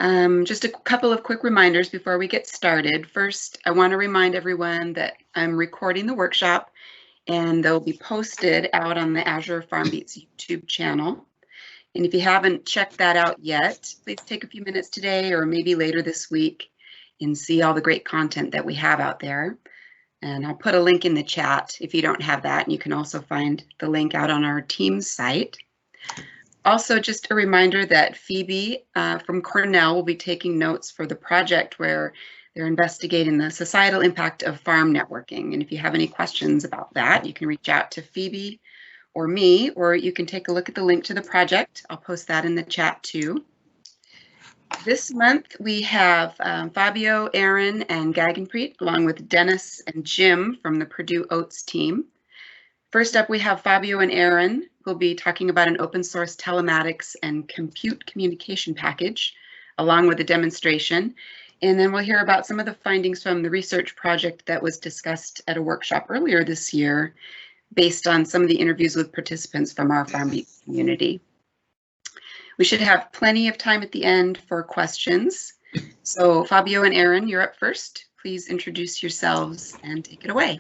Just a couple of quick reminders before we get started. First, I want to remind everyone that I'm recording the workshop and they'll be posted out on the Azure FarmBeats YouTube channel. And if you haven't checked that out yet, please take a few minutes today or maybe later this week and see all the great content that we have out there. And I'll put a link in the chat if you don't have that. And you can also find the link out on our Teams site. Also, just a reminder that Phoebe from Cornell will be taking notes for the project where they're investigating the societal impact of farm networking. And if you have any questions about that, you can reach out to Phoebe or me, or you can take a look at the link to the project. I'll post that in the chat too. This month we have Fabio, Aaron, and Gaganpreet, along with Dennis and Jim from the Purdue OATS team. First up, we have Fabio and Aaron, who will be talking about an open source telematics and compute communication package, along with a demonstration. And then we'll hear about some of the findings from the research project that was discussed at a workshop earlier this year, based on some of the interviews with participants from our FarmBeats community. We should have plenty of time at the end for questions. So Fabio and Aaron, you're up first. Please introduce yourselves and take it away.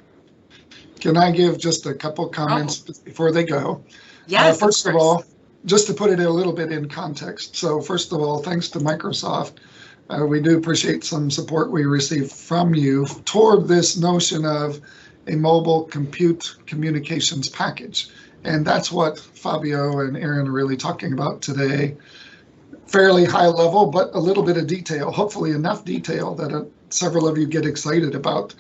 Can I give just a couple comments before they go? Yes. First of all, just to put it a little bit in context. So first of all, thanks to Microsoft, we do appreciate some support we received from you toward this notion of a mobile compute communications package. And that's what Fabio and Aaron are really talking about today. Fairly high level, but a little bit of detail, hopefully enough detail that several of you get excited about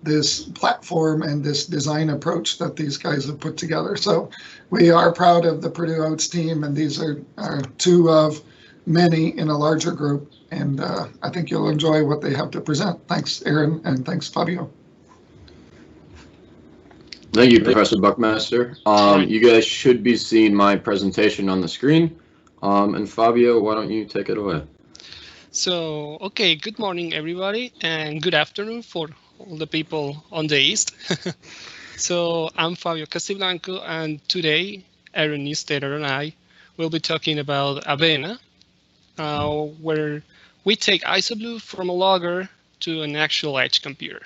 this platform and this design approach that these guys have put together. So we are proud of the Purdue OATS team, and these are two of many in a larger group. And I think you'll enjoy what they have to present. Thanks, Aaron, and thanks, Fabio. Thank you, Professor Buckmaster. You guys should be seeing my presentation on the screen. And Fabio, why don't you take it away? So, okay, good morning, everybody, and good afternoon for all the people on the East. So I'm Fabio Castiblanco, and today Aaron Neustedter and I will be talking about Avena, where we take IsoBlue from a logger to an actual edge computer.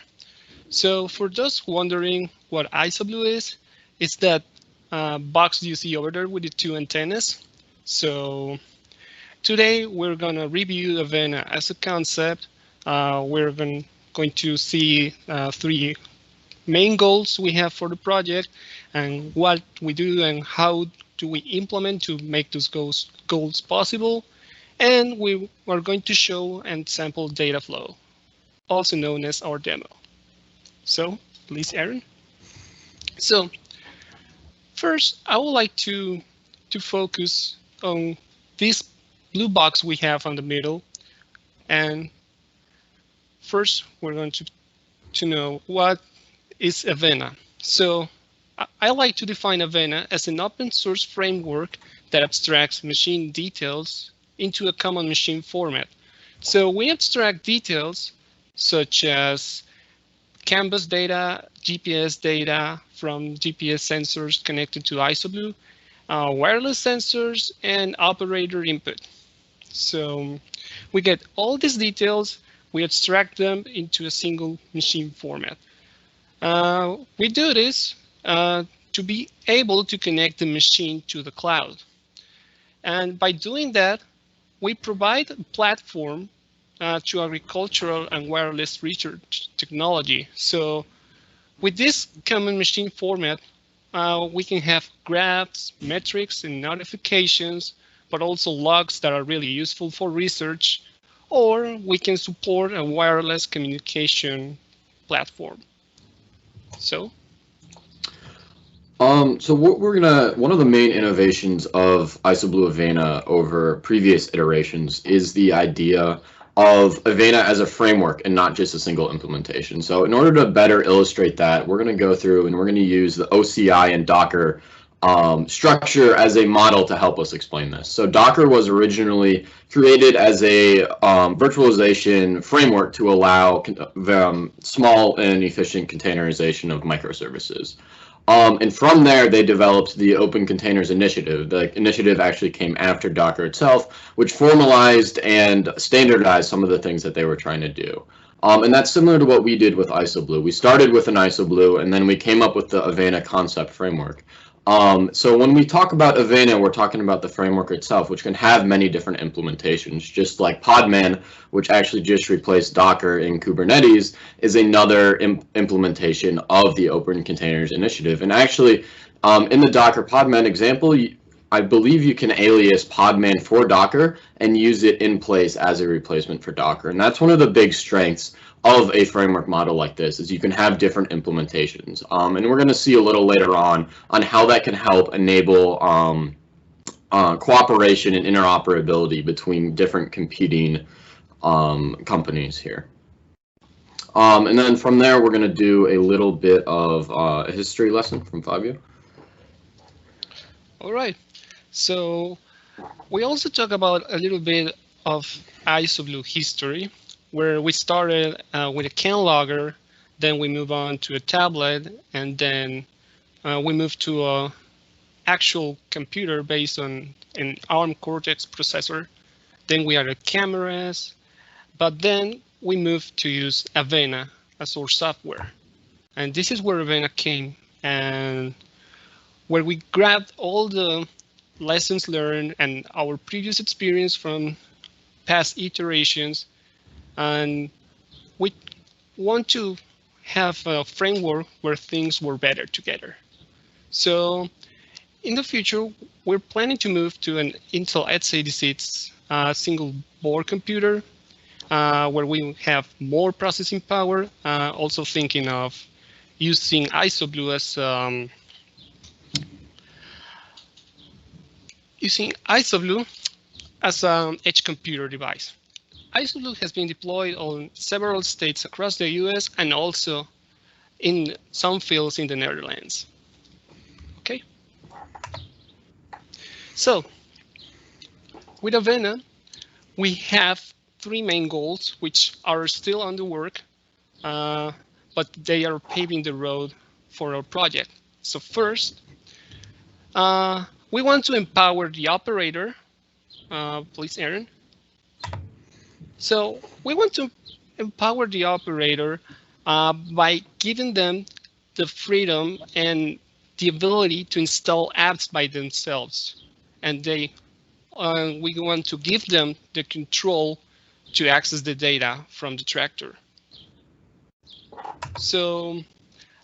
So for those wondering what IsoBlue is, it's that box you see over there with the two antennas. So today we're going to review Avena as a concept. We're going to see three main goals we have for the project and what we do and how do we implement to make those goals possible. And we are going to show and sample data flow, also known as our demo. So please, Aaron. So first, I would like to focus on this blue box we have on the middle. And first, we're going to know what is Avena. So I like to define Avena as an open source framework that abstracts machine details into a common machine format. So we abstract details such as canvas data, GPS data from GPS sensors connected to IsoBlue, wireless sensors, and operator input. So we get all these details, we abstract them into a single machine format. We do this to be able to connect the machine to the cloud. And by doing that, we provide a platform to agricultural and wireless research technology. So with this common machine format, we can have graphs, metrics, and notifications, but also logs that are really useful for research, or we can support a wireless communication platform. So one of the main innovations of IsoBlue Avena over previous iterations is the idea of Avena as a framework and not just a single implementation. So in order to better illustrate that, we're going to go through and we're going to use the OCI and Docker structure as a model to help us explain this. So Docker was originally created as a virtualization framework to allow small and efficient containerization of microservices. And from there, they developed the Open Containers Initiative. The initiative actually came after Docker itself, which formalized and standardized some of the things that they were trying to do. And that's similar to what we did with IsoBlue. We started with an IsoBlue, and then we came up with the Avena concept framework. So when we talk about Avena, we're talking about the framework itself, which can have many different implementations, just like Podman, which actually just replaced Docker in Kubernetes, is another implementation of the Open Containers Initiative. And actually, in the Docker Podman example, I believe you can alias Podman for Docker and use it in place as a replacement for Docker. And that's one of the big strengths of a framework model like this, is you can have different implementations. And we're going to see a little later on how that can help enable cooperation and interoperability between different competing companies here. And then from there, we're going to do a little bit of a history lesson from Fabio. All right. So we also talk about a little bit of IsoBlue history, where we started with a CAN logger, then we move on to a tablet, and then we moved to an actual computer based on an ARM Cortex processor. Then we added cameras, but then we moved to use Avena as our software. And this is where Avena came, and where we grabbed all the lessons learned and our previous experience from past iterations, and we want to have a framework where things were better together. So in the future, we're planning to move to an Intel x86 single board computer, where we have more processing power, also thinking of using IsoBlue as an edge computer device. IsoBlue has been deployed on several states across the US and also in some fields in the Netherlands. Okay. So with Avena, we have three main goals, which are still under work, but they are paving the road for our project. So first, we want to empower the operator. Please, Aaron. So we want to empower the operator by giving them the freedom and the ability to install apps by themselves. And we want to give them the control to access the data from the tractor. So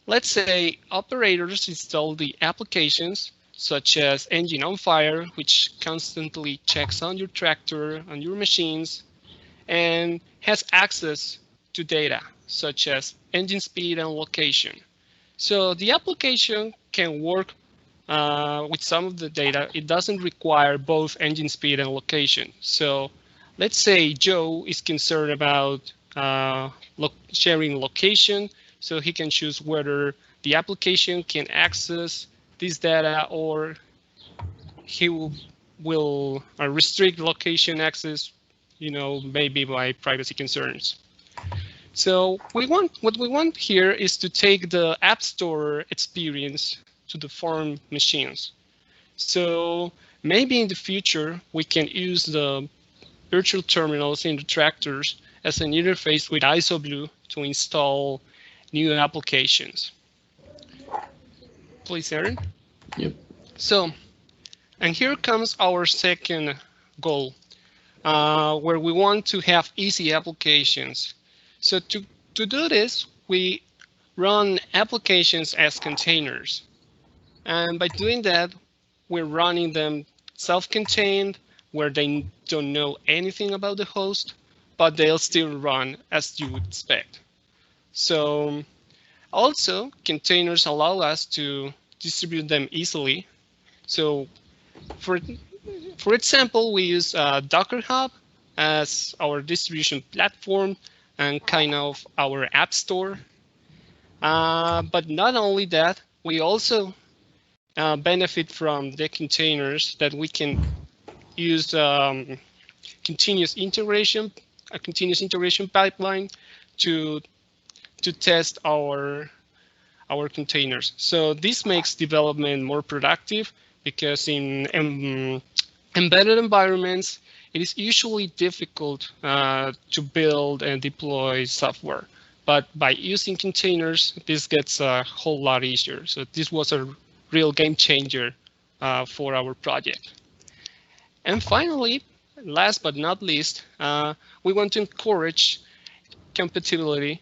let's say operators install the applications such as Engine on Fire, which constantly checks on your tractor, on your machines, and has access to data such as engine speed and location. So the application can work with some of the data. It doesn't require both engine speed and location. So let's say Joe is concerned about sharing location, so he can choose whether the application can access this data or he will restrict location access, maybe by privacy concerns. So what we want here is to take the App Store experience to the farm machines. So maybe in the future, we can use the virtual terminals in the tractors as an interface with IsoBlue to install new applications. Please, Aaron. Yep. So, and here comes our second goal, where we want to have easy applications. So to do this, we run applications as containers. And by doing that, we're running them self-contained, where they don't know anything about the host, but they'll still run as you would expect. So also, containers allow us to distribute them easily. So for example, we use Docker Hub as our distribution platform and kind of our app store. But not only that, we also benefit from the containers that we can use a continuous integration pipeline to test our our containers. So this makes development more productive because in embedded environments, it is usually difficult to build and deploy software. But by using containers, this gets a whole lot easier. So this was a real game changer for our project. And finally, last but not least, we want to encourage compatibility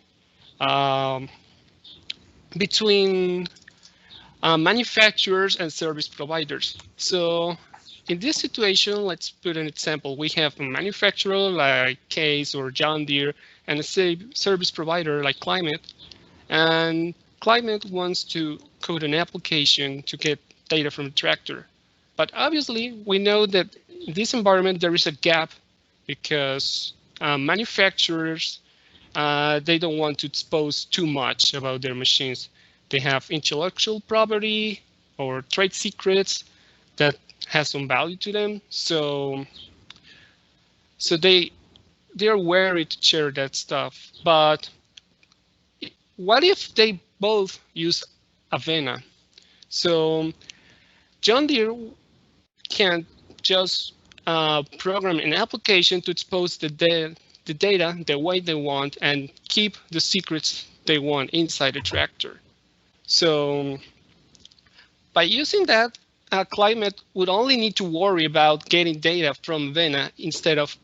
between manufacturers and service providers. So in this situation, let's put an example. We have a manufacturer like Case or John Deere and a service provider like Climate. And Climate wants to code an application to get data from a tractor. But obviously, we know that in this environment, there is a gap because manufacturers, they don't want to expose too much about their machines. They have intellectual property or trade secrets that has some value to them. So they are wary to share that stuff. But what if they both use Avena? So John Deere can just program an application to expose the data the way they want and keep the secrets they want inside the tractor. So by using that, Climate would only need to worry about getting data from Avena instead of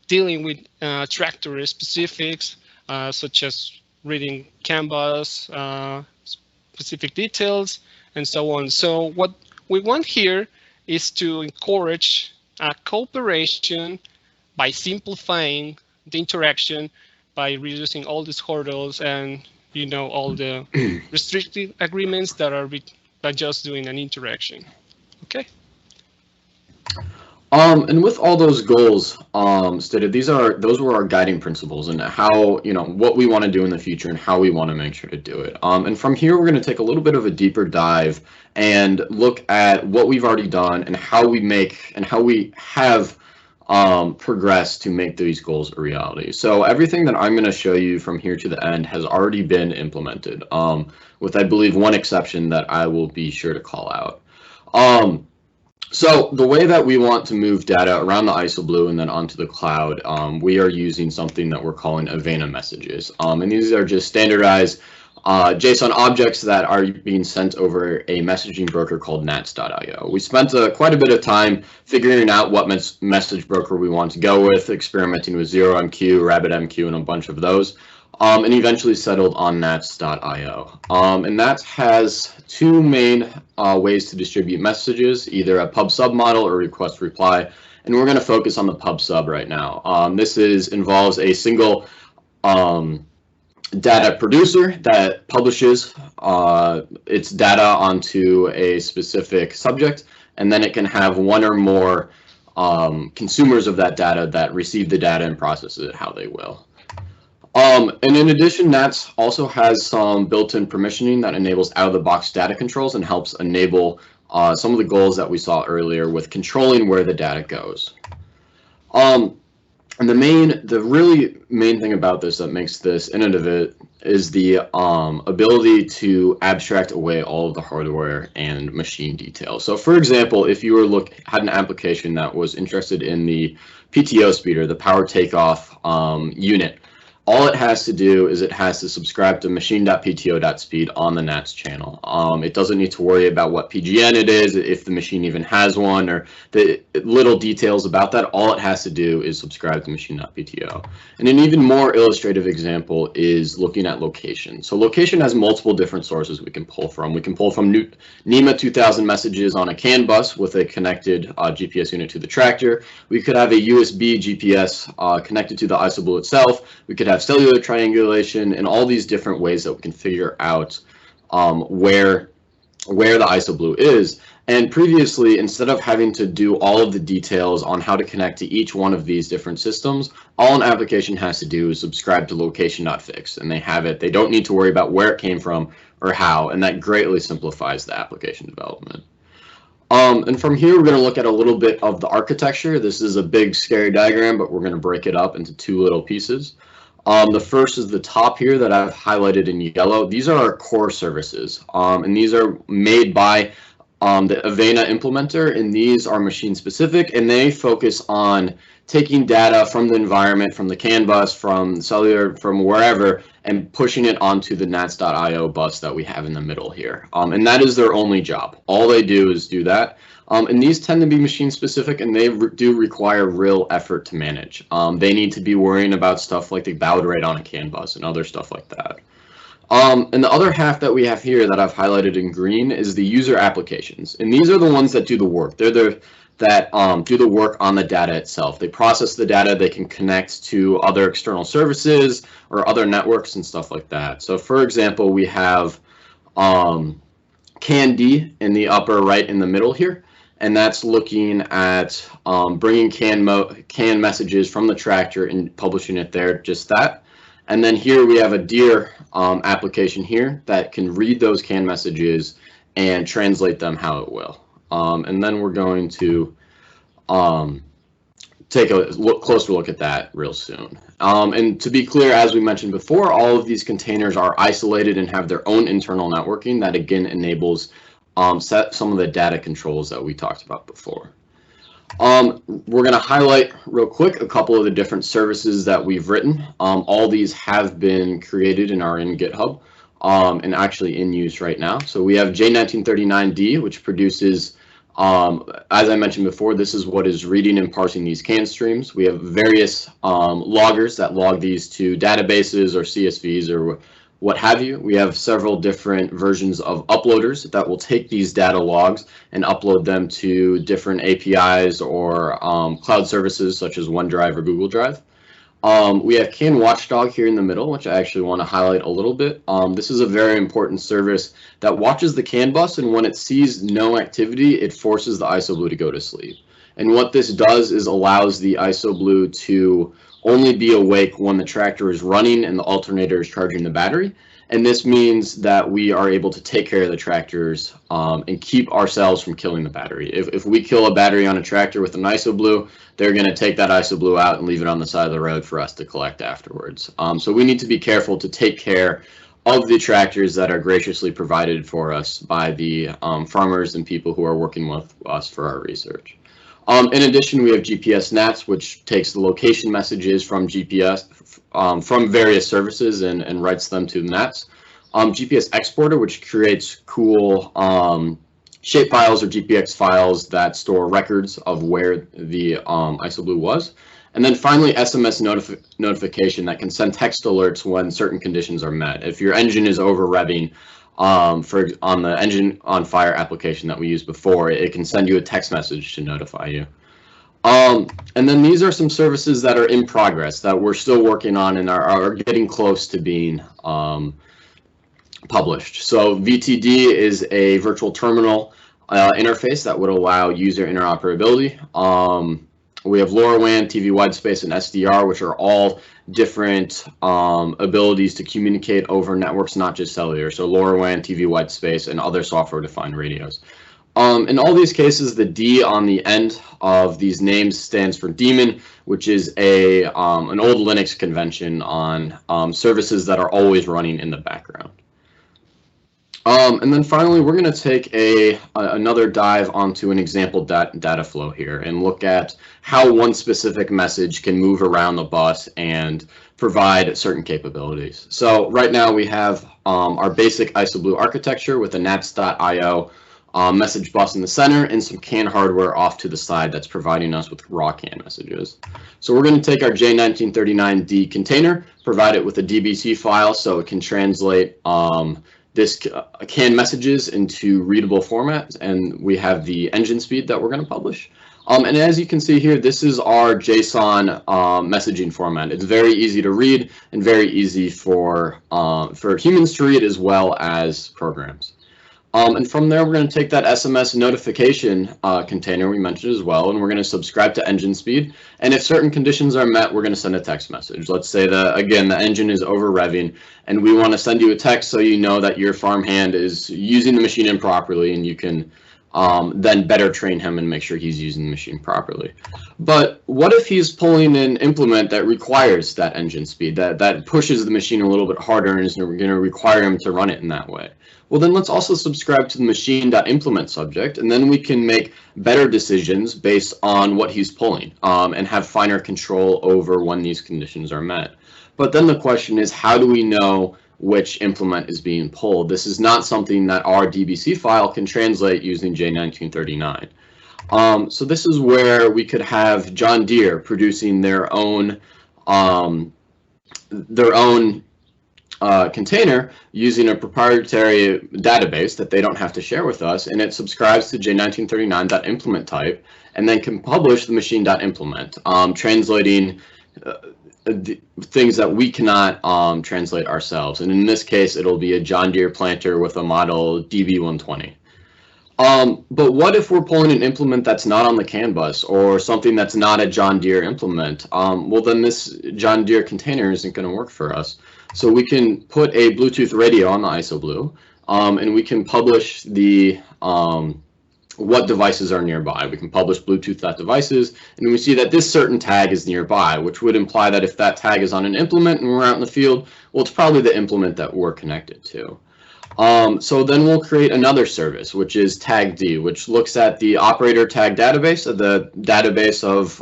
dealing with tractor specifics, such as reading Canvas, specific details, and so on. So what we want here is to encourage cooperation by simplifying the interaction, by reducing all these hurdles and all the restrictive agreements that are by just doing an interaction. Okay. And with all those goals stated, those were our guiding principles and how, what we want to do in the future and how we want to make sure to do it. And from here, we're going to take a little bit of a deeper dive and look at what we've already done and how we have progressed to make these goals a reality. So everything that I'm going to show you from here to the end has already been implemented, with I believe one exception that I will be sure to call out. So the way that we want to move data around the IsoBlue and then onto the cloud, we are using something that we're calling Avena messages. And these are just standardized JSON objects that are being sent over a messaging broker called Nats.io. We spent quite a bit of time figuring out what message broker we want to go with, experimenting with ZeroMQ, RabbitMQ, and a bunch of those. And eventually settled on Nats.io. And Nats has two main ways to distribute messages, either a pub-sub model or request-reply. And we're going to focus on the pub-sub right now. This involves a single data producer that publishes its data onto a specific subject, and then it can have one or more consumers of that data that receive the data and process it how they will. And in addition, Nats also has some built-in permissioning that enables out-of-the-box data controls and helps enable some of the goals that we saw earlier with controlling where the data goes. And the really main thing about this that makes this innovative is the ability to abstract away all of the hardware and machine details. So for example, if you had an application that was interested in the PTO speeder, the power takeoff unit, all it has to do is it has to subscribe to machine.pto.speed on the Nats channel. It doesn't need to worry about what PGN it is, if the machine even has one, or the little details about that. All it has to do is subscribe to machine.pto. And an even more illustrative example is looking at location. So location has multiple different sources we can pull from. We can pull from NEMA 2000 messages on a CAN bus with a connected GPS unit to the tractor. We could have a USB GPS connected to the IsoBlue itself. We could have cellular triangulation and all these different ways that we can figure out where the IsoBlue is. And previously, instead of having to do all of the details on how to connect to each one of these different systems, all an application has to do is subscribe to location.fix, and they have it. They don't need to worry about where it came from or how, and that greatly simplifies the application development. And from here, we're going to look at a little bit of the architecture. This is a big, scary diagram, but we're going to break it up into two little pieces. The first is the top here that I've highlighted in yellow. These are our core services, and these are made by the Avena implementer, and these are machine specific, and they focus on taking data from the environment, from the CAN bus, from cellular, from wherever, and pushing it onto the nats.io bus that we have in the middle here. And that is their only job. All they do is do that. And these tend to be machine specific, and they do require real effort to manage. They need to be worrying about stuff like the baud rate on a CAN bus and other stuff like that. And the other half that we have here that I've highlighted in green is the user applications. And these are the ones that do the work. They're the that do the work on the data itself. They process the data, they can connect to other external services or other networks and stuff like that. So for example, we have CAN-D in the upper right in the middle here, and that's looking at bringing CAN messages from the tractor and publishing it there, just that. And then here we have a DEER application here that can read those CAN messages and translate them how it will. And then we're going to take a closer look at that real soon. And to be clear, as we mentioned before, all of these containers are isolated and have their own internal networking that again enables some of the data controls that we talked about before. We're going to highlight real quick a couple of the different services that we've written. All these have been created and are in GitHub and actually in use right now. So we have J1939D, which produces, as I mentioned before, this is what is reading and parsing these CAN streams. We have various loggers that log these to databases or CSVs or what have you. We have several different versions of uploaders that will take these data logs and upload them to different APIs or cloud services such as OneDrive or Google Drive. We have CAN Watchdog here in the middle, which I actually want to highlight a little bit. This is a very important service that watches the CAN bus, and when it sees no activity, it forces the IsoBlue to go to sleep. And what this does is allows the IsoBlue to only be awake when the tractor is running and the alternator is charging the battery. And this means that we are able to take care of the tractors and keep ourselves from killing the battery. If we kill a battery on a tractor with an IsoBlue, they're going to take that IsoBlue out and leave it on the side of the road for us to collect afterwards. So we need to be careful to take care of the tractors that are graciously provided for us by the farmers and people who are working with us for our research. In addition, we have GPS NATS, which takes the location messages from GPS from various services and writes them to the NATS. GPS Exporter, which creates cool shape files or GPX files that store records of where the IsoBlue was. And then finally, SMS notification that can send text alerts when certain conditions are met. If your engine is over revving, on the engine on fire application that we used before, it can send you a text message to notify you. And then these are some services that are in progress that we're still working on and are getting close to being published. So VTD is a virtual terminal interface that would allow user interoperability. We have LoRaWAN, TV Widespace, and SDR, which are all different abilities to communicate over networks, not just cellular. So LoRaWAN, TV Widespace, and other software-defined radios. In all these cases, the D on the end of these names stands for daemon, which is an old Linux convention on services that are always running in the background. And then finally, we're going to take another dive onto an example data flow here and look at how one specific message can move around the bus and provide certain capabilities. So right now we have our basic IsoBlue architecture with a nats.io message bus in the center and some CAN hardware off to the side that's providing us with raw CAN messages. So we're going to take our J1939D container, provide it with a DBT file so it can translate this CAN messages into readable formats, and we have the engine speed that we're going to publish. And as you can see here, this is our JSON messaging format. It's very easy to read and very easy for humans to read as well as programs. And from there, we're going to take that SMS notification container we mentioned as well, and we're going to subscribe to engine speed. And if certain conditions are met, we're going to send a text message. Let's say that, again, the engine is over revving, and we want to send you a text so you know that your farmhand is using the machine improperly, and you can then better train him and make sure he's using the machine properly. But what if he's pulling an implement that requires that engine speed, that pushes the machine a little bit harder and is going to require him to run it in that way? Well, then let's also subscribe to the machine.implement subject, and then we can make better decisions based on what he's pulling and have finer control over when these conditions are met. But then the question is, how do we know which implement is being pulled? This is not something that our DBC file can translate using J1939. So this is where we could have John Deere producing their own container using a proprietary database that they don't have to share with us, and it subscribes to J1939.implement type, and then can publish the machine.implement, translating things that we cannot translate ourselves. And in this case, it'll be a John Deere planter with a model DB120. But what if we're pulling an implement that's not on the CAN bus, or something that's not a John Deere implement? Well, then this John Deere container isn't going to work for us. So we can put a Bluetooth radio on the IsoBlue, and we can publish the what devices are nearby. We can publish Bluetooth.devices, and we see that this certain tag is nearby, which would imply that if that tag is on an implement and we're out in the field, well, it's probably the implement that we're connected to. So then we'll create another service, which is TagD, which looks at the operator tag database, the database of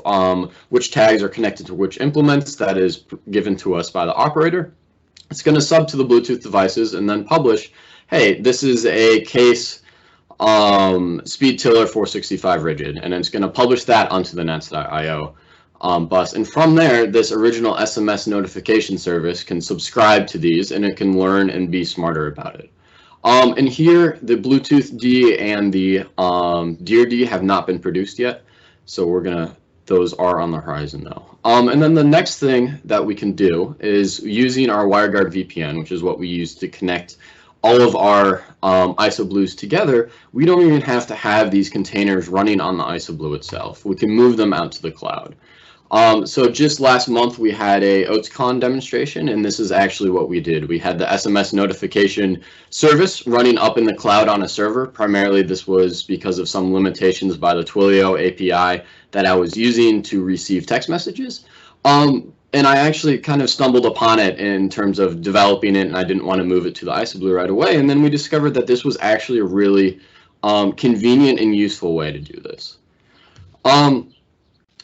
which tags are connected to which implements that is given to us by the operator. It's going to sub to the Bluetooth devices and then publish, hey, this is a case speed tiller 465 rigid, and it's going to publish that onto the nets.io bus. And from there, this original SMS notification service can subscribe to these, and it can learn and be smarter about it. And here, the Bluetooth D and the Deere D have not been produced yet, so those are on the horizon though. And then the next thing that we can do is using our Wireguard VPN, which is what we use to connect all of our IsoBlues together. We don't even have to have these containers running on the IsoBlue itself. We can move them out to the cloud. So just last month we had a OATSCon demonstration, and this is actually what we did. We had the SMS notification service running up in the cloud on a server. Primarily this was because of some limitations by the Twilio API that I was using to receive text messages. And I actually kind of stumbled upon it in terms of developing it, and I didn't want to move it to the IsoBlue right away. And then we discovered that this was actually a really convenient and useful way to do this.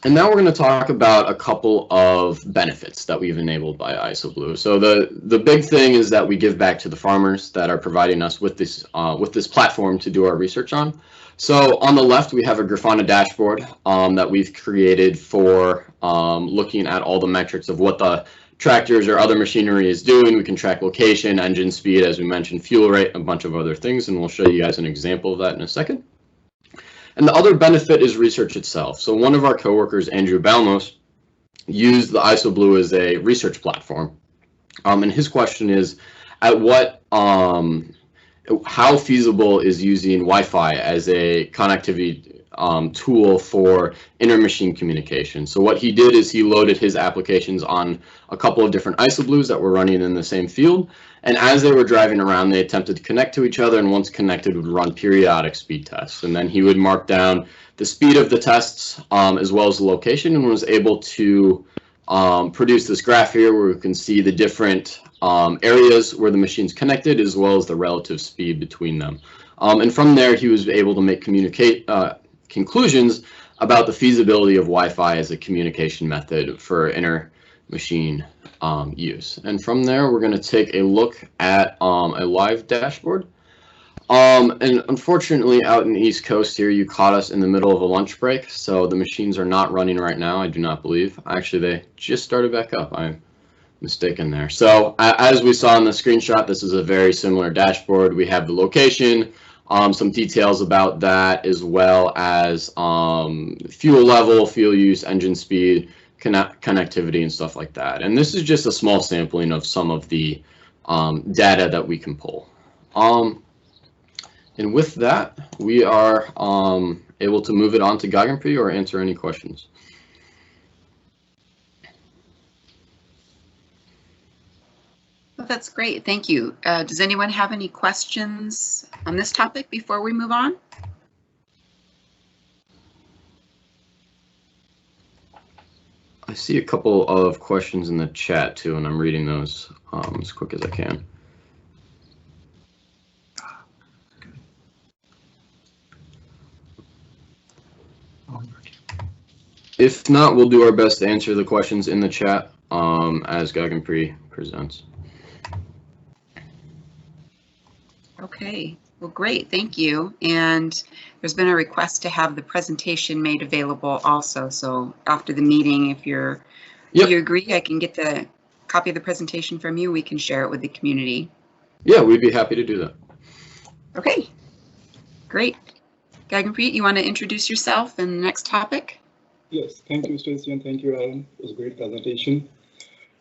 And now we're going to talk about a couple of benefits that we've enabled by IsoBlue. So the big thing is that we give back to the farmers that are providing us with this platform to do our research on. So on the left, we have a Grafana dashboard that we've created for looking at all the metrics of what the tractors or other machinery is doing. We can track location, engine speed, as we mentioned, fuel rate, a bunch of other things, and we'll show you guys an example of that in a second. And the other benefit is research itself. So one of our coworkers, Andrew Balmos, used the IsoBlue as a research platform. And his question is, how feasible is using Wi-Fi as a connectivity tool for inter-machine communication? So what he did is he loaded his applications on a couple of different IsoBlues that were running in the same field. And as they were driving around, they attempted to connect to each other, and once connected would run periodic speed tests. And then he would mark down the speed of the tests as well as the location, and was able to produce this graph here where we can see the different areas where the machine's connected as well as the relative speed between them. And from there, he was able to make conclusions about the feasibility of Wi-Fi as a communication method for inter-machine use. And from there, we're going to take a look at a live dashboard. And unfortunately, out in the East Coast here, you caught us in the middle of a lunch break, so the machines are not running right now, I do not believe. Actually, they just started back up. I'm mistaken there. So as we saw in the screenshot, this is a very similar dashboard. We have the location, some details about that, as well as fuel level, fuel use, engine speed, connectivity, and stuff like that. And this is just a small sampling of some of the data that we can pull. And with that, we are able to move it on to Gaganpreet or answer any questions. Well, that's great. Thank you. Does anyone have any questions on this topic before we move on? I see a couple of questions in the chat too, and I'm reading those as quick as I can. If not, we'll do our best to answer the questions in the chat as Gaganpreet presents. Okay, well, great, thank you. And there's been a request to have the presentation made available also. So after the meeting, if you agree, I can get the copy of the presentation from you. We can share it with the community. Yeah, we'd be happy to do that. Okay, great. Gaganpreet, you want to introduce yourself and the next topic? Yes, thank you, Stacey, and thank you, Aaron. It was a great presentation.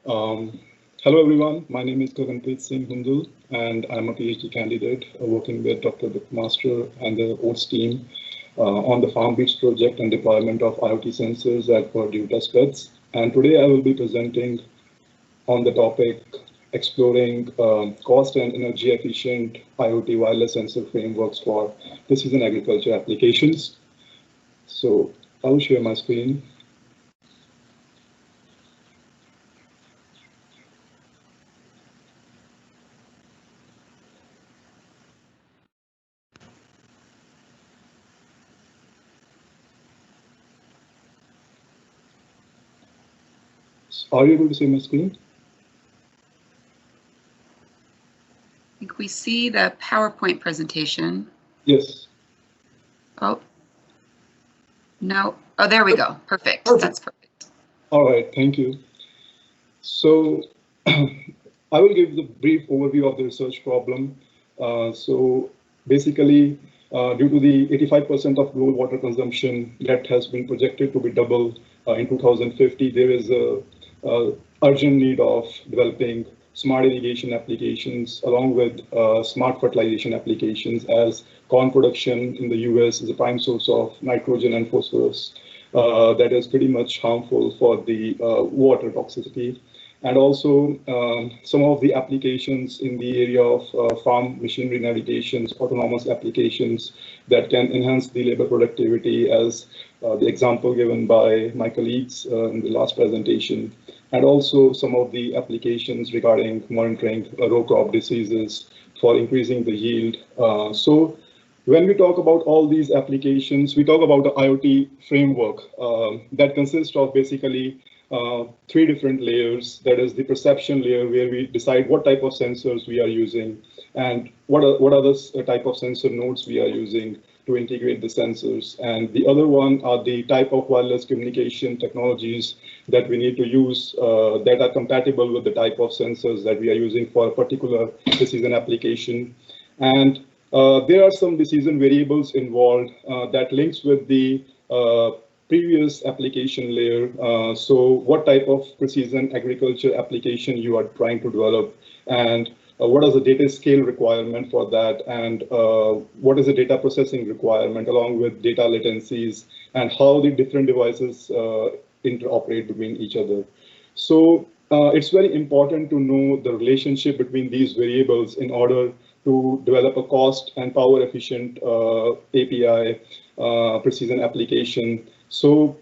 Hello, everyone. My name is Gaganpreet Singh Hundal, and I'm a PhD candidate working with Dr. Buckmaster and the OATS team on the FarmBeats project and deployment of IoT sensors at Purdue testbeds. And today I will be presenting on the topic exploring cost and energy efficient IoT wireless sensor frameworks for precision agriculture applications. So I will share my screen. Are you able to see my screen? I think we see the PowerPoint presentation. Yes. Oh, no. Oh, there we go. Perfect. That's perfect. All right. Thank you. So I will give the brief overview of the research problem. So basically, due to the 85% of global water consumption that has been projected to be double in 2050, there is a urgent need of developing smart irrigation applications along with smart fertilization applications, as corn production in the US is a prime source of nitrogen and phosphorus that is pretty much harmful for the water toxicity. And also some of the applications in the area of farm machinery navigations, autonomous applications that can enhance the labor productivity, as the example given by my colleagues in the last presentation, and also some of the applications regarding monitoring row crop diseases for increasing the yield. So when we talk about all these applications, we talk about the IoT framework that consists of basically three different layers. That is the perception layer, where we decide what type of sensors we are using and what are the type of sensor nodes we are using to integrate the sensors. And the other one are the type of wireless communication technologies that we need to use that are compatible with the type of sensors that we are using for a particular precision application. And there are some decision variables involved that links with the previous application layer. So what type of precision agriculture application you are trying to develop, and what is the data scale requirement for that, and what is the data processing requirement along with data latencies, and how the different devices interoperate between each other. So it's very important to know the relationship between these variables in order to develop a cost and power efficient API precision application. So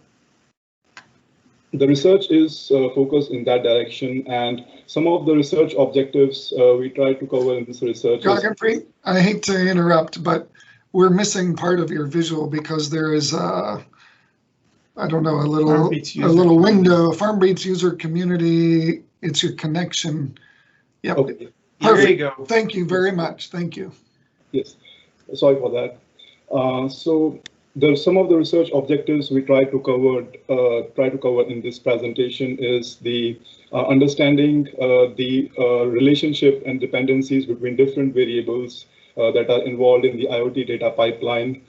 the research is focused in that direction, and some of the research objectives we try to cover in this research. Gaganpreet, I hate to interrupt, but we're missing part of your visual because there is I don't know, a little window, FarmBeats user community. It's your connection. Yep. Okay. Perfect. There you go. Thank you very much. Thank you. Yes. Sorry for that. So some of the research objectives we try to cover in this presentation is the understanding the relationship and dependencies between different variables that are involved in the IoT data pipeline,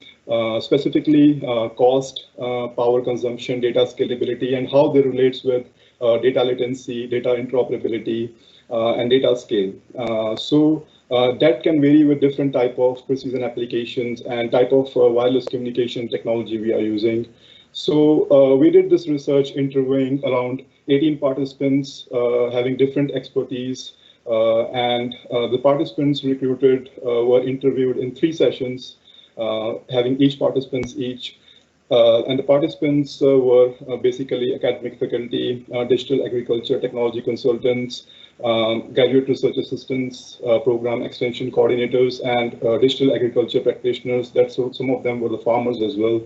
specifically cost, power consumption, data scalability, and how they relates with data latency, data interoperability, and data scale. So that can vary with different type of precision applications and type of wireless communication technology we are using. So we did this research interviewing around 18 participants having different expertise, and the participants recruited were interviewed in 3 sessions, having each participants each And the participants were basically academic faculty, digital agriculture technology consultants, graduate research assistants, program extension coordinators, and digital agriculture practitioners. Some of them were the farmers as well.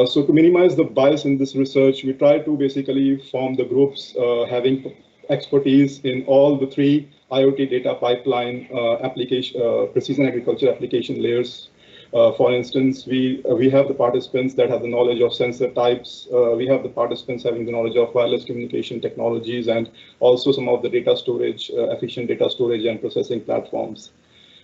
So to minimize the bias in this research, we try to basically form the groups having expertise in all the three IoT data pipeline application, precision agriculture application layers. For instance, we have the participants that have the knowledge of sensor types. We have the participants having the knowledge of wireless communication technologies, and also some of the data storage, efficient data storage and processing platforms.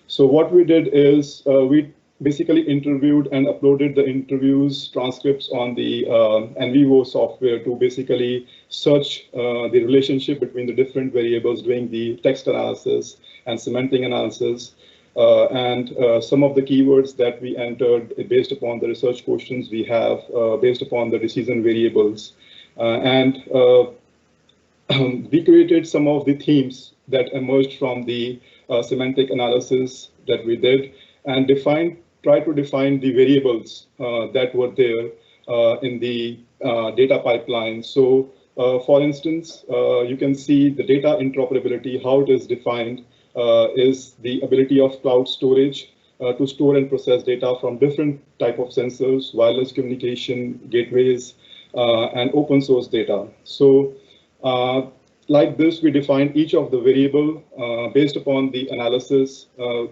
So what we did is we basically interviewed and uploaded the interviews transcripts on the NVivo software to basically search the relationship between the different variables, doing the text analysis and semantic analysis. And some of the keywords that we entered based upon the research questions we have, based upon the decision variables. And we created some of the themes that emerged from the semantic analysis that we did, and try to define the variables that were there in the data pipeline. So for instance, you can see the data interoperability, how it is defined. Is the ability of cloud storage to store and process data from different type of sensors, wireless communication gateways, and open source data. So like this, we define each of the variable based upon the analysis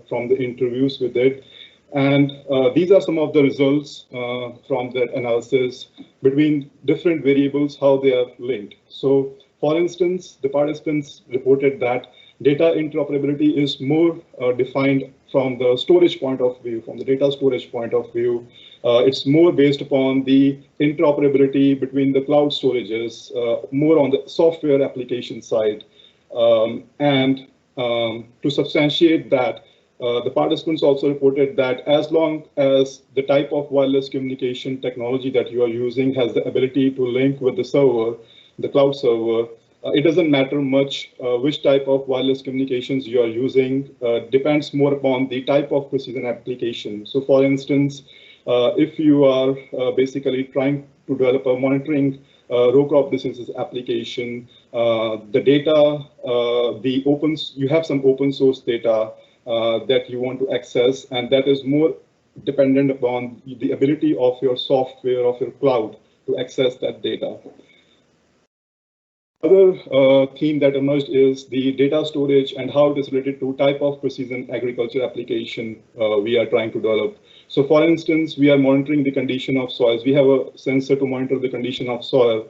from the interviews we did. And these are some of the results from that analysis between different variables, how they are linked. So for instance, the participants reported that data interoperability is more defined from the storage point of view, from the data storage point of view. It's more based upon the interoperability between the cloud storages, more on the software application side. And to substantiate that, the participants also reported that as long as the type of wireless communication technology that you are using has the ability to link with the server, the cloud server, it doesn't matter much which type of wireless communications you are using, depends more upon the type of precision application. So for instance, if you are basically trying to develop a monitoring row crop diseases application, the data, you have some open source data that you want to access, and that is more dependent upon the ability of your software, of your cloud to access that data. Other theme that emerged is the data storage and how it is related to type of precision agriculture application we are trying to develop. So for instance, we are monitoring the condition of soils. We have a sensor to monitor the condition of soil.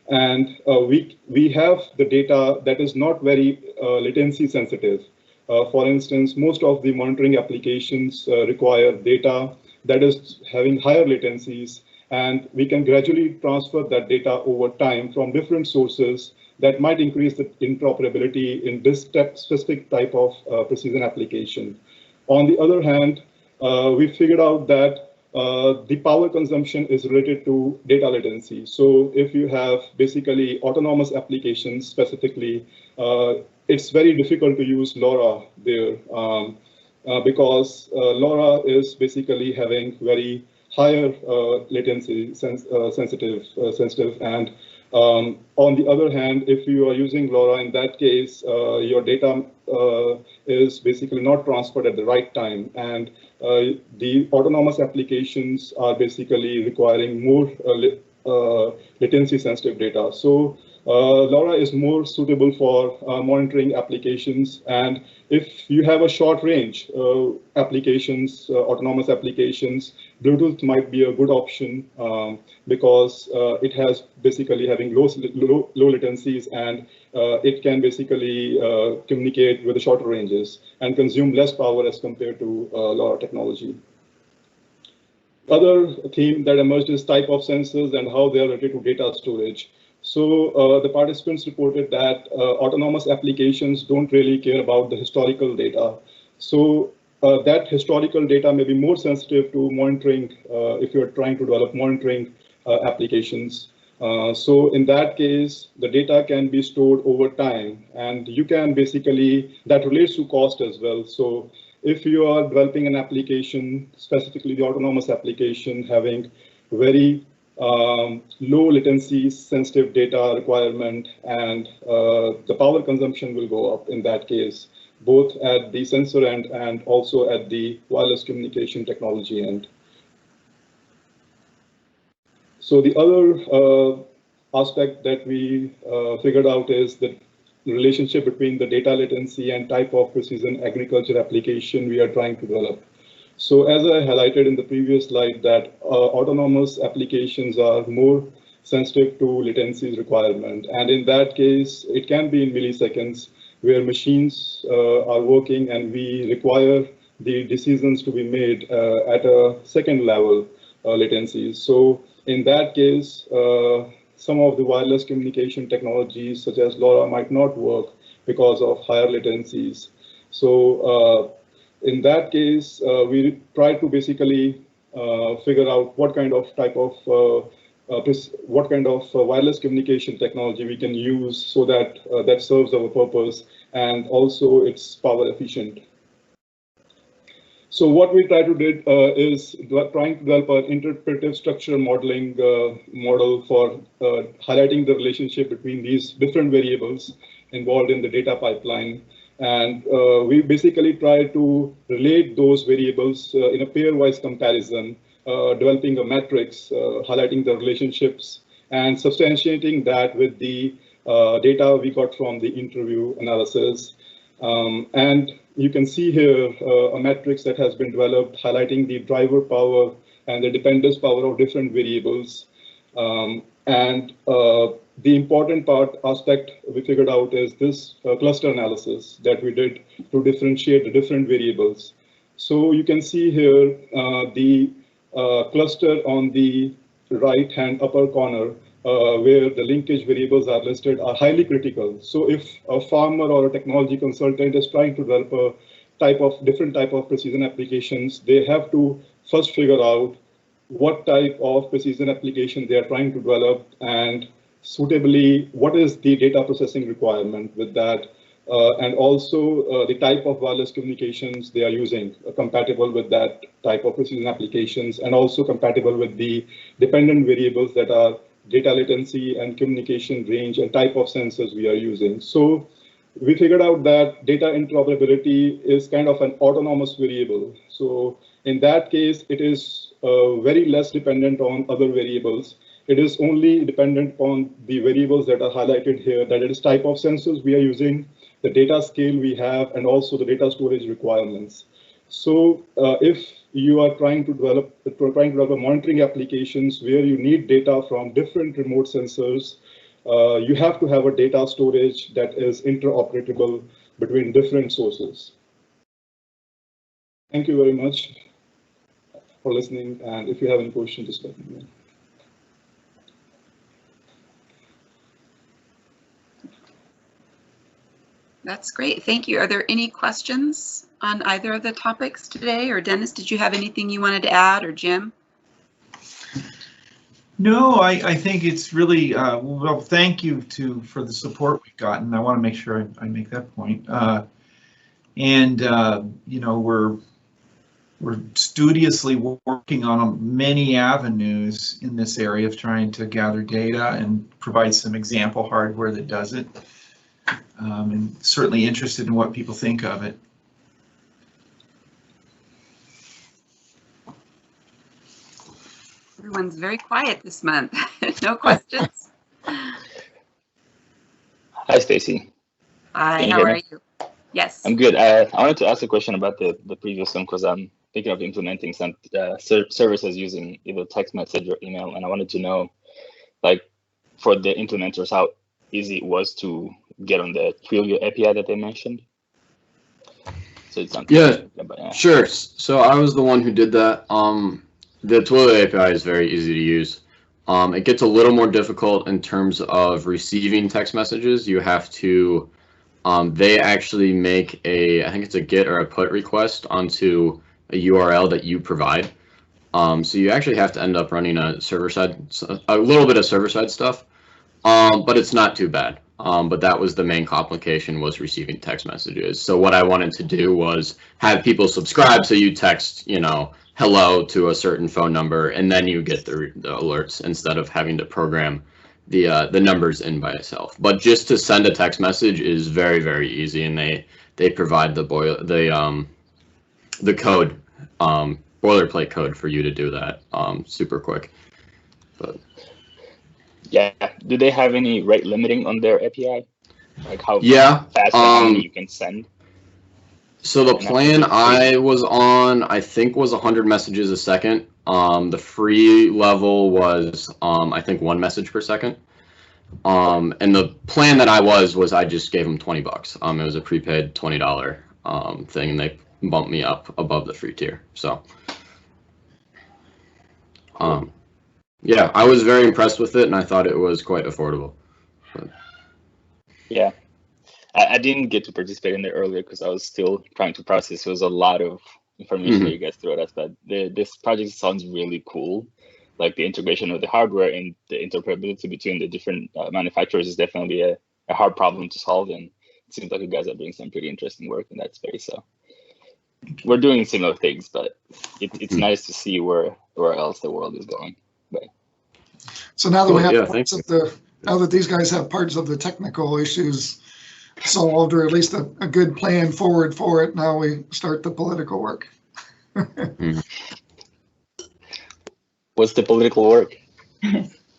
And we have the data that is not very latency sensitive. For instance, most of the monitoring applications require data that is having higher latencies, and we can gradually transfer that data over time from different sources that might increase the interoperability in this specific type of precision application. On the other hand, we figured out that the power consumption is related to data latency. So if you have basically autonomous applications specifically, it's very difficult to use LoRa there because LoRa is basically having very higher latency sensitive, and on the other hand, if you are using LoRa, in that case, your data is basically not transferred at the right time, and the autonomous applications are basically requiring more latency sensitive data. So LoRa is more suitable for monitoring applications, and if you have a short range applications, autonomous applications, Bluetooth might be a good option because it has basically having low latencies, and it can basically communicate with the shorter ranges and consume less power as compared to LoRa technology. Other theme that emerged is type of sensors and how they are related to data storage. So the participants reported that autonomous applications don't really care about the historical data. So that historical data may be more sensitive to monitoring if you're trying to develop monitoring applications. So in that case, the data can be stored over time, and you can basically, that relates to cost as well. So if you are developing an application, specifically the autonomous application, having very low latency sensitive data requirement, and the power consumption will go up in that case, both at the sensor end and also at the wireless communication technology end. So the other aspect that we figured out is the relationship between the data latency and type of precision agriculture application we are trying to develop. So as I highlighted in the previous slide, that autonomous applications are more sensitive to latency requirement. And in that case, it can be in milliseconds where machines are working and we require the decisions to be made at a second level latencies. So in that case, some of the wireless communication technologies such as LoRa might not work because of higher latencies. So in that case, we try to basically figure out what kind of wireless communication technology we can use so that that serves our purpose and also it's power efficient. So what we try to do is trying to develop an interpretive structure modeling model for highlighting the relationship between these different variables involved in the data pipeline. And we basically try to relate those variables in a pairwise comparison, developing a matrix, highlighting the relationships and substantiating that with the data we got from the interview analysis. And you can see here a matrix that has been developed highlighting the driver power and the dependence power of different variables. The important aspect we figured out is this cluster analysis that we did to differentiate the different variables. So you can see here the cluster on the right-hand upper corner where the linkage variables are listed are highly critical. So if a farmer or a technology consultant is trying to develop a different type of precision applications, they have to first figure out what type of precision application they are trying to develop and suitably what is the data processing requirement with that, and also the type of wireless communications they are using compatible with that type of precision applications and also compatible with the dependent variables that are data latency and communication range and type of sensors we are using. So we figured out that data interoperability is kind of an autonomous variable. So in that case, it is very less dependent on other variables. It is only dependent on the variables that are highlighted here, that it is type of sensors we are using, the data scale we have, and also the data storage requirements. So if you are trying to develop monitoring applications where you need data from different remote sensors, you have to have a data storage that is interoperable between different sources. Thank you very much for listening, and if you have any questions, just let me know. That's great. Thank you. Are there any questions on either of the topics today? Or Dennis, did you have anything you wanted to add, or Jim? No, I think it's really, well, thank you for the support we've gotten. I want to make sure I make that point. You know, we're studiously working on many avenues in this area of trying to gather data and provide some example hardware that does it. And certainly interested in what people think of it. Everyone's very quiet this month. No questions? Hi, Stacy. Hi, how are you? Yes. I'm good. I wanted to ask a question about the previous one because I'm thinking of implementing some services using either text message or email, and I wanted to know, like, for the implementers, how easy it was to get on the Twilio API that they mentioned. So it's something. Yeah, sure. So I was the one who did that. The Twilio API is very easy to use. It gets a little more difficult in terms of receiving text messages. You have to, they actually make I think it's a GET or a PUT request onto a URL that you provide. So you actually have to end up running a little bit of server-side stuff, but it's not too bad. But that was the main complication, was receiving text messages. So what I wanted to do was have people subscribe, so you text, you know, hello to a certain phone number, and then you get the alerts instead of having to program the numbers in by itself. But just to send a text message is very, very easy, and they provide the code, boilerplate code for you to do that super quick. But yeah, do they have any rate limiting on their API? Like how fast or how many you can send? So the plan I was on, I think, was 100 messages a second. The free level was, I think, 1 message per second. And the plan that I was I just gave them $20. It was a prepaid $20 thing, and they bumped me up above the free tier. So, yeah, I was very impressed with it, and I thought it was quite affordable. But. Yeah. I didn't get to participate in it earlier because I was still trying to process. It was a lot of information that you guys threw at us, but this project sounds really cool. Like the integration of the hardware and the interoperability between the different manufacturers is definitely a hard problem to solve, and it seems like you guys are doing some pretty interesting work in that space. So we're doing similar things, but it's nice to see where else the world is going. But so now that we have parts of now that these guys have parts of the technical issues solved, or at least a good plan forward for it, now we start the political work. What's the political work?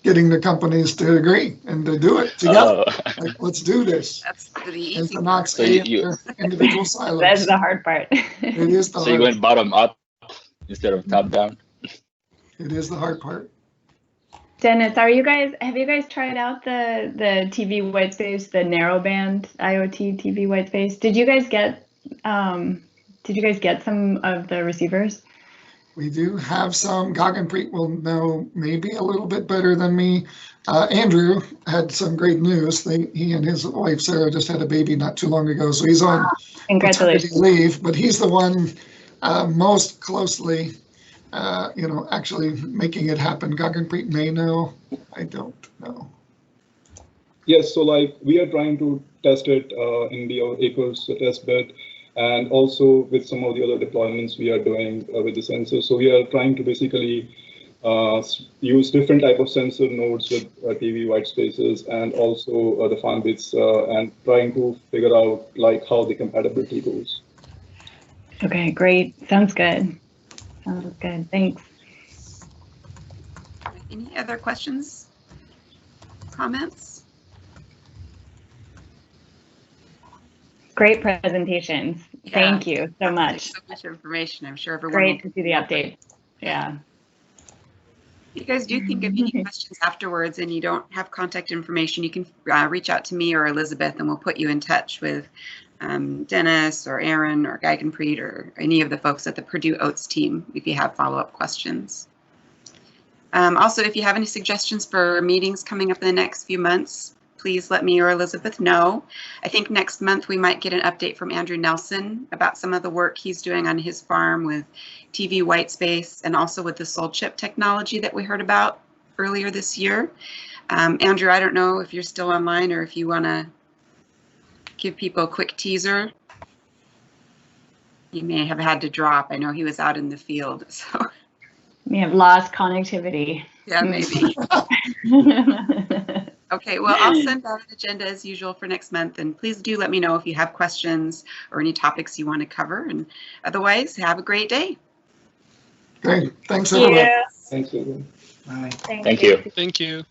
Getting the companies to agree and to do it together. Like, let's do this. That's pretty easy. And to not stay in their individual silos. That's the hard part. It is the so hard you went bottom up instead of top down? It is the hard part. Dennis, have you guys tried out the TV whitespace, the narrowband IoT TV whitespace? Did you guys get some of the receivers? We do have some. Gaganpreet will know maybe a little bit better than me. Andrew had some great news. He and his wife Sarah just had a baby not too long ago, so he's on maternity leave. But he's the one most closely, actually making it happen. Gaganpreet may know. I don't know. Yes, so like we are trying to test it in the Acres test bed, and also with some of the other deployments we are doing with the sensor. So we are trying to basically use different type of sensor nodes with TV white spaces, and also the FarmBeats, and trying to figure out like how the compatibility goes. Okay, great. Sounds good. Sounds good. Thanks. Any other questions? Comments? Great presentations. Yeah. Thank you so much. So much information. I'm sure everyone. Great to see the update. Yeah. If you guys do think of any questions afterwards and you don't have contact information, you can reach out to me or Elizabeth, and we'll put you in touch with Dennis or Aaron or Gaganpreet or any of the folks at the Purdue OATS team if you have follow-up questions. Also, if you have any suggestions for meetings coming up in the next few months, please let me or Elizabeth know. I think next month we might get an update from Andrew Nelson about some of the work he's doing on his farm with TV whitespace and also with the soul chip technology that we heard about earlier this year. Andrew, I don't know if you're still online or if you want to give people a quick teaser. He may have had to drop. I know he was out in the field, so. We have lost connectivity. Yeah, maybe. Okay, well, I'll send out an agenda as usual for next month, and please do let me know if you have questions or any topics you want to cover, and otherwise, have a great day. Great, thanks everyone. Thanks everyone. Bye. Thank you. Thank you.